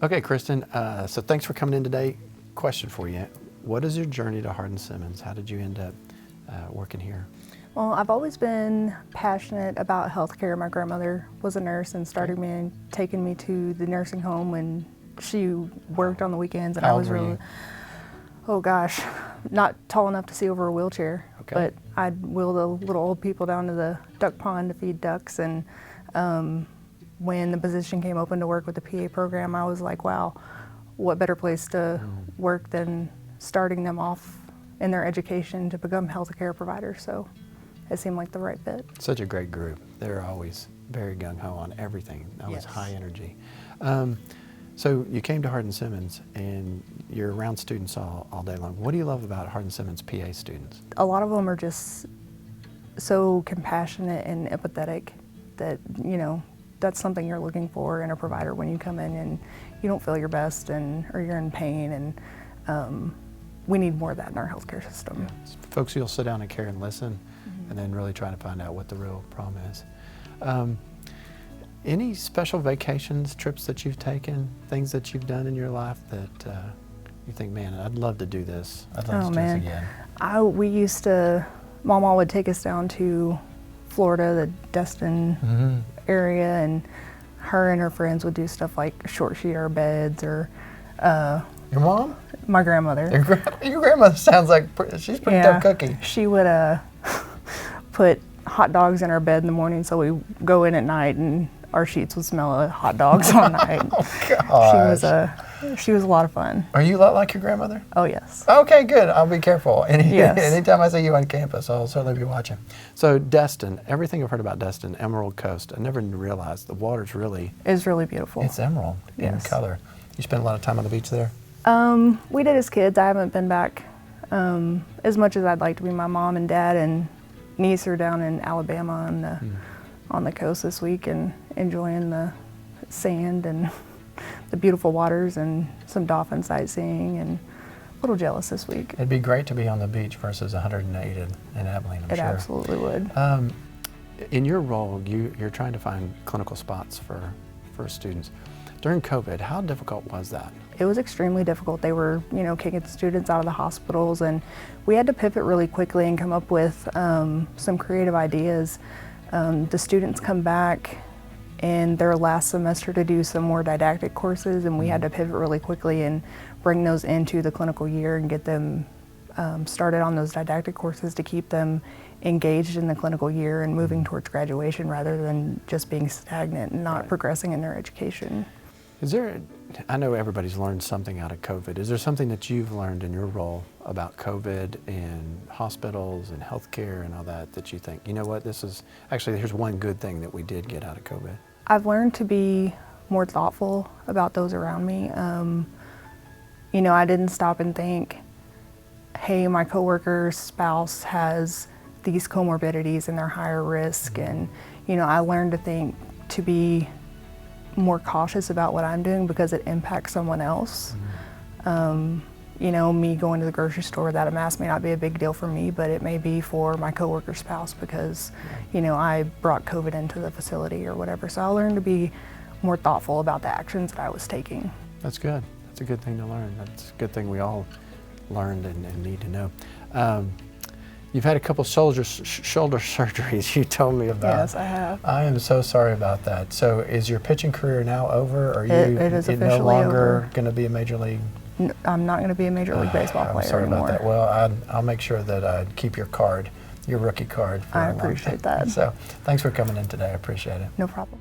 Okay, Kristen, so thanks for coming in today. Question for you. What is your journey to Hardin-Simmons? How did you end up working here? Well, I've always been passionate about healthcare. My grandmother was a nurse and started me and taking me to the nursing home when she worked on the weekends, and How I old was were really, you? oh gosh, not tall enough to see over a wheelchair. Okay. But I'd wheel the little old people down to the duck pond to feed ducks, and when the position came open to work with the PA program, I was like, wow, what better place to work than starting them off in their education to become healthcare providers. So it seemed like the right fit. Such a great group. They're always very gung-ho on everything, always Yes. high energy. So you came to Hardin-Simmons and you're around students all day long. What do you love about Hardin-Simmons PA students? A lot of them are just so compassionate and empathetic that, you know, that's something you're looking for in a provider when you come in and you don't feel your best or you're in pain, and we need more of that in our healthcare system. Yeah. Folks who'll sit down and care and listen, and then really try to find out what the real problem is. Any special vacations, trips that you've taken, things that you've done in your life that you think, man, I'd love to do this. I'd love to do this again. We used to, Mama would take us down to Florida, the Destin area, and her and her friends would do stuff like short sheet our beds, or Your mom? my grandmother. Your grandmother sounds like she's a pretty tough cookie. She would put hot dogs in our bed in the morning, so we go in at night and our sheets would smell of hot dogs all night. Oh, gosh. She was a lot of fun. Are you a lot like your grandmother? Oh, yes. Okay, good. I'll be careful. Yes. Anytime I see you on campus, I'll certainly be watching. So Destin, everything I've heard about Destin, Emerald Coast, I never realized the water's really... It's really beautiful. It's emerald in color. You spend a lot of time on the beach there? We did as kids. I haven't been back as much as I'd like to be. My mom and dad and niece are down in Alabama on the coast this week and enjoying the sand and the beautiful waters and some dolphin sightseeing, and a little jealous this week. It'd be great to be on the beach versus 108 in Abilene, I'm sure. It absolutely would. In your role, you're trying to find clinical spots for students. During COVID, how difficult was that? It was extremely difficult. They were, kicking students out of the hospitals, and we had to pivot really quickly and come up with some creative ideas. The students come back in their last semester to do some more didactic courses, and we had to pivot really quickly and bring those into the clinical year and get them started on those didactic courses to keep them engaged in the clinical year and moving towards graduation rather than just being stagnant and not progressing in their education. I know everybody's learned something out of COVID. Is there something that you've learned in your role about COVID and hospitals and healthcare and all that you think, you know what, here's one good thing that we did get out of COVID? I've learned to be more thoughtful about those around me. I didn't stop and think, hey, my coworker's spouse has these comorbidities and they're higher risk. And, I learned to be more cautious about what I'm doing because it impacts someone else. Me going to the grocery store without a mask may not be a big deal for me, but it may be for my coworker's spouse because, I brought COVID into the facility or whatever. So I learned to be more thoughtful about the actions that I was taking. That's good. That's a good thing to learn. That's a good thing we all learned and need to know. You've had a couple shoulder surgeries you told me about. Yes, I have. I am so sorry about that. So is your pitching career now over? Or it is officially no longer over. Going to be a major league? I'm not going to be a Major League Baseball player I'm sorry anymore. about that. Well, I'll make sure that I keep your card, your rookie card. For I a long appreciate time. that. So thanks for coming in today. I appreciate it. No problem.